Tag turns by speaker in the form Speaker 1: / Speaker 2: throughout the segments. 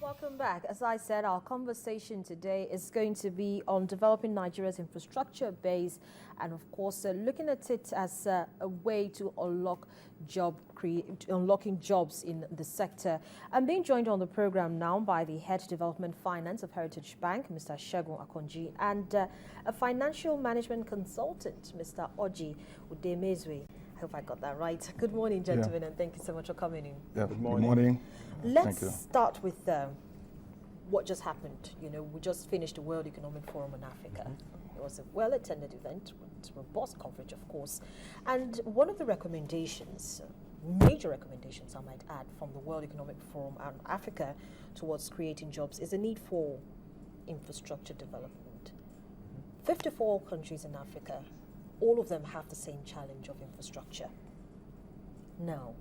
Speaker 1: Welcome back. As I said, our conversation today is going to be on developing Nigeria's infrastructure base and, of course, looking at it as a way to unlocking jobs in the sector. I'm being joined on the program now by the Head Development Finance of Heritage Bank, Mr. Segun Akonji, and a financial management consultant, Mr. Oji Udemezwe. I hope I got that right. Good morning, gentlemen, and thank you so much for coming in.
Speaker 2: Yeah, good morning.
Speaker 1: Let's start with what just happened. You know, we just finished the World Economic Forum in Africa. It was a well-attended event with robust coverage, of course. And one of the recommendations, major recommendations, I might add, from the World Economic Forum and Africa towards creating jobs is the need for infrastructure development. 54 countries in Africa, all of them have the same challenge of infrastructure. Now,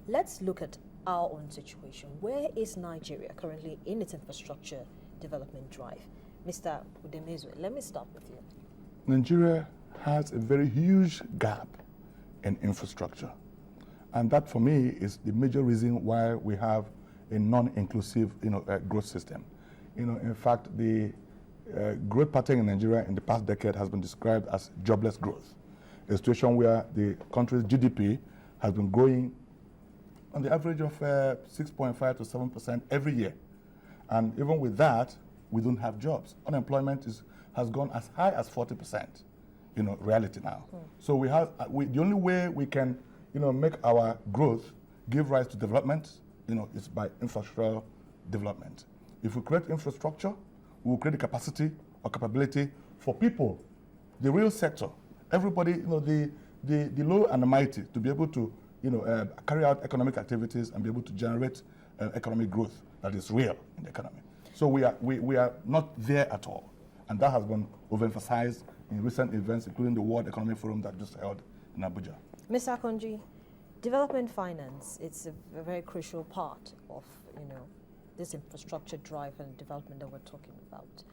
Speaker 1: let's look at our own situation. Where is Nigeria currently in its infrastructure development drive? Mr. Udemezwe, let me start with you.
Speaker 2: Nigeria has a very huge gap in infrastructure. And that, for me, is the major reason why we have a non-inclusive growth system. In fact, the growth pattern in Nigeria in the past decade has been described as jobless growth, a situation where the country's GDP has been growing on the average of 6.5 to 7% every year. And even with that, we don't have jobs. Unemployment has gone as high as 40%, reality now. So the only way we can, make our growth give rise to development, is by infrastructural development. If we create infrastructure, we will create the capacity or capability for people, the real sector, everybody, the low and the mighty, to be able to, carry out economic activities and be able to generate economic growth that is real in the economy. So we are not there at all, and that has been overemphasized in recent events, including the World Economic Forum that just held in Abuja.
Speaker 1: Mr. Akonji, development finance, it's a very crucial part of, this infrastructure drive and development that we're talking about.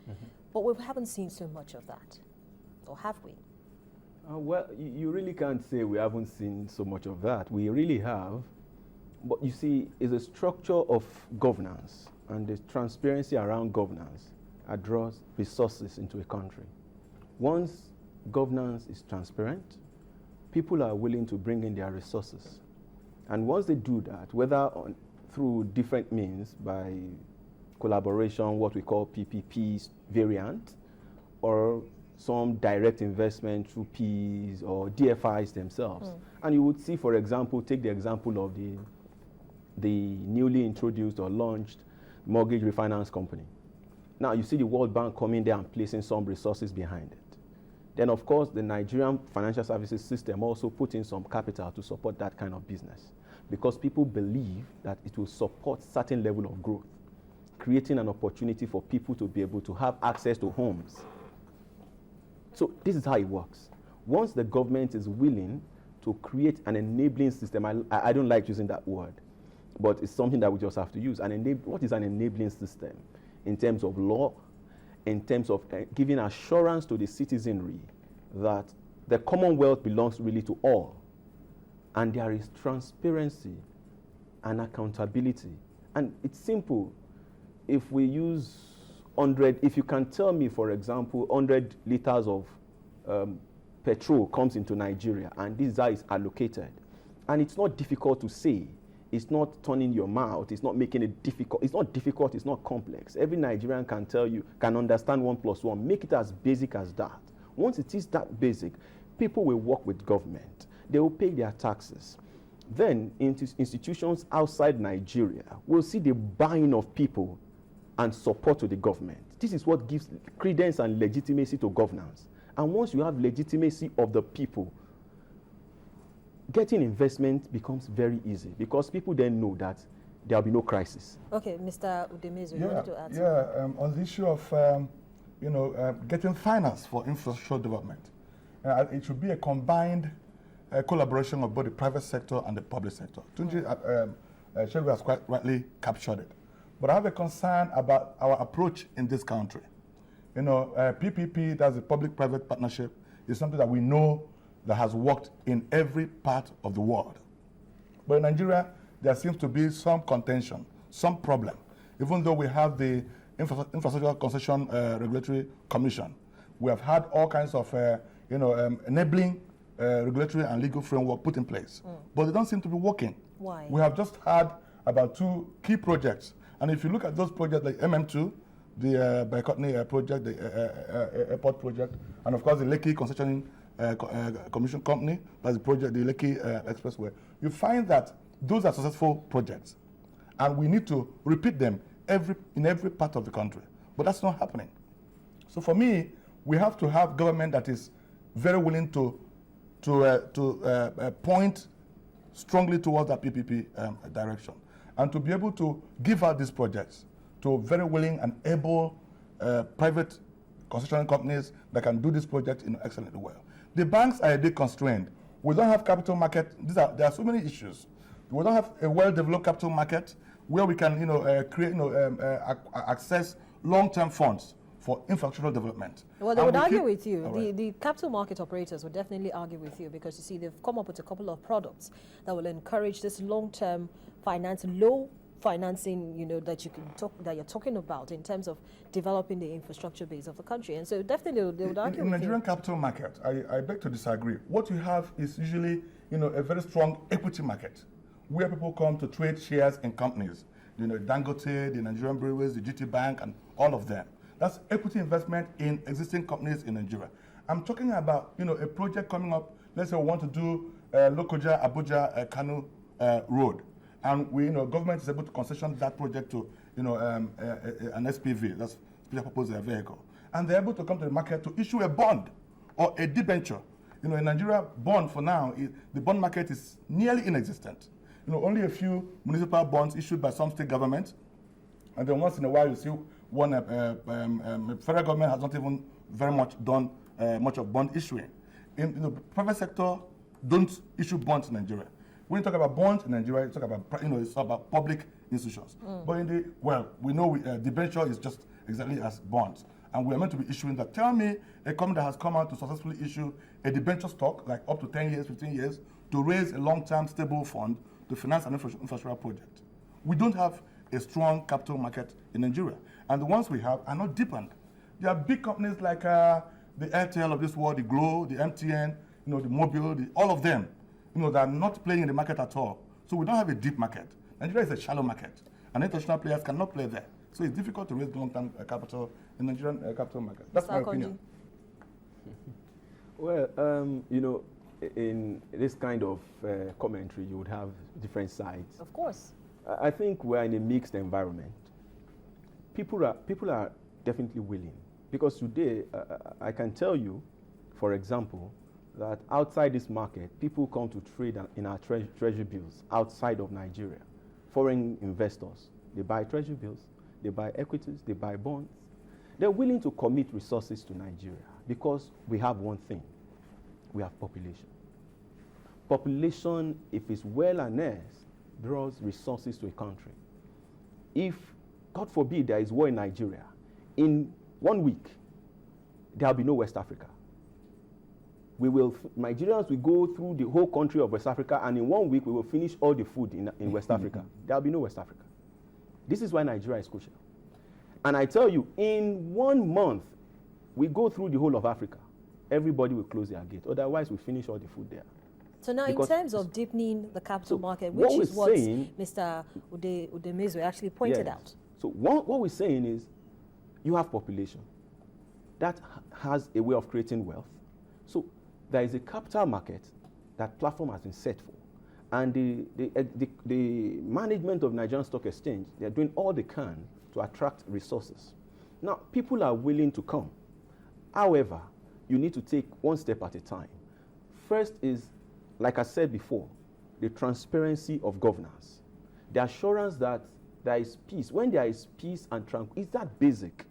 Speaker 1: But we haven't seen so much of that, or have we?
Speaker 3: Well, you really can't say we haven't seen so much of that. We really have. But you see, it's a structure of governance and the transparency around governance that draws resources into a country. Once governance is transparent, people are willing to bring in their resources. And once they do that, whether through different means, by collaboration, what we call PPP variant, or some direct investment through Ps or DFIs themselves. And you would see, for example, take the example of the newly introduced or launched mortgage refinance company. Now you see the World Bank coming there and placing some resources behind it. Then of course the Nigerian financial services system also put in some capital to support that kind of business, because people believe that it will support certain level of growth, creating an opportunity for people to be able to have access to homes. So this is how it works. Once the government is willing to create an enabling system, I don't like using that word, but it's something that we just have to use. What is an enabling system? In terms of law, in terms of giving assurance to the citizenry that the Commonwealth belongs really to all, and there is transparency and accountability. And it's simple. If we use 100, if you can tell me, for example, 100 liters of petrol comes into Nigeria and this is allocated, and it's not difficult to say, it's not turning your mouth, it's not making it difficult, it's not complex. Every Nigerian can tell you, can understand 1 + 1, make it as basic as that. Once it is that basic, people will work with government, they will pay their taxes. Then institutions outside Nigeria will see the buying of people and support to the government. This is what gives credence and legitimacy to governance. And once you have legitimacy of the people, getting investment becomes very easy, because people then know that there will be no crisis.
Speaker 1: Okay, Mr. Udemezwe, you wanted to add something?
Speaker 2: On the issue of getting finance for infrastructure development, it should be a combined collaboration of both the private sector and the public sector. Tunji Segun has quite rightly captured it. But I have a concern about our approach in this country. PPP, that's a public-private partnership, is something that we know that has worked in every part of the world. But in Nigeria, there seems to be some contention, some problem Even though we have the Infrastructure Concession Regulatory Commission, we have had all kinds of enabling regulatory and legal framework put in place, but they don't seem to be working.
Speaker 1: Why?
Speaker 2: We have just had about 2 key projects, and if you look at those projects like MM2, the Bicotney project, the airport project, and of course the Lekki Concessioning Commission Company, that's the project, the Lekki Expressway, you find that those are successful projects, and we need to repeat them in every part of the country, but that's not happening. So for me, we have to have government that is very willing to point strongly towards that PPP direction, and to be able to give out these projects to very willing and able private construction companies that can do this project excellently well. The banks are a bit constrained. We don't have capital market. There are so many issues. We don't have a well-developed capital market where we can create access long-term funds for infrastructural development.
Speaker 1: Well, they would argue with you. Right. The capital market operators would definitely argue with you, because you see they've come up with a couple of products that will encourage this long-term finance, low financing, that you're talking about in terms of developing the infrastructure base of the country. And so definitely they would argue
Speaker 2: in
Speaker 1: with
Speaker 2: Nigerian
Speaker 1: you.
Speaker 2: capital market, I beg to disagree. What you have is usually a very strong equity market where people come to trade shares in companies. Dangote, the Nigerian breweries, the GT Bank, and all of them. That's equity investment in existing companies in Nigeria. I'm talking about a project coming up. Let's say we want to do Lokoja, Abuja, Kano Road, and government is able to concession that project to an SPV, that's special purpose vehicle, and they're able to come to the market to issue a bond or a debenture. In Nigeria, bond for now, the bond market is nearly inexistent. Only a few municipal bonds issued by some state governments, and then once in a while you see one federal government has not even very much done much of bond issuing. In the private sector, don't issue bonds in Nigeria. When you talk about bonds in Nigeria, you talk about it's about public institutions. But we know debenture is just exactly as bonds, and we are meant to be issuing that. Tell me a company that has come out to successfully issue a debenture stock, like up to 10 years, 15 years, to raise a long-term stable fund to finance an infrastructure project. We don't have a strong capital market in Nigeria, and the ones we have are not deepened. There are big companies like the Airtel of this world, the Glo, the MTN, the Mobile, all of them, that are not playing in the market at all. So we don't have a deep market. Nigeria is a shallow market, and international players cannot play there. So it's difficult to raise long-term capital in the Nigerian capital market. That's my opinion.
Speaker 3: Well, in this kind of commentary, you would have different sides.
Speaker 1: Of course.
Speaker 3: I think we're in a mixed environment. People are definitely willing, because today I can tell you, for example, that outside this market, people come to trade in our treasury bills outside of Nigeria. Foreign investors, they buy treasury bills, they buy equities, they buy bonds. They're willing to commit resources to Nigeria because we have one thing: we have population. Population, if it's well nursed, draws resources to a country. If, God forbid, there is war in Nigeria, in 1 week, there'll be no West Africa. Nigerians will go through the whole country of West Africa, and in 1 week, we will finish all the food in West Africa. There'll be no West Africa. This is why Nigeria is crucial. And I tell you, in 1 month, we go through the whole of Africa. Everybody will close their gate. Otherwise, we finish all the food there.
Speaker 1: So now, in terms of deepening the capital market, which is what Mr. Udemezwe actually pointed out.
Speaker 3: So what we're saying is, you have population that has a way of creating wealth. So there is a capital market that platform has been set for, and the management of Nigerian Stock Exchange, they are doing all they can to attract resources. Now, people are willing to come. However, you need to take one step at a time. First is, like I said before, the transparency of governance. The assurance that there is peace. When there is peace and tranquility, is that basic?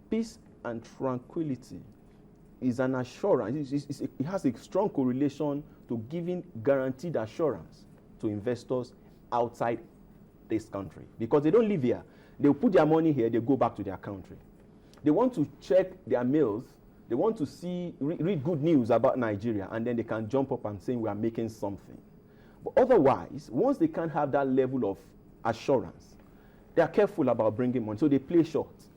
Speaker 3: Peace and tranquility is an assurance. It has a strong correlation to giving guaranteed assurance to investors outside this country. Because they don't live here. They put their money here, they go back to their country. They want to check their mails. They want to read good news about Nigeria, and then they can jump up and say we are making something. But otherwise, once they can't have that level of assurance, They are careful about bringing money, so they play short.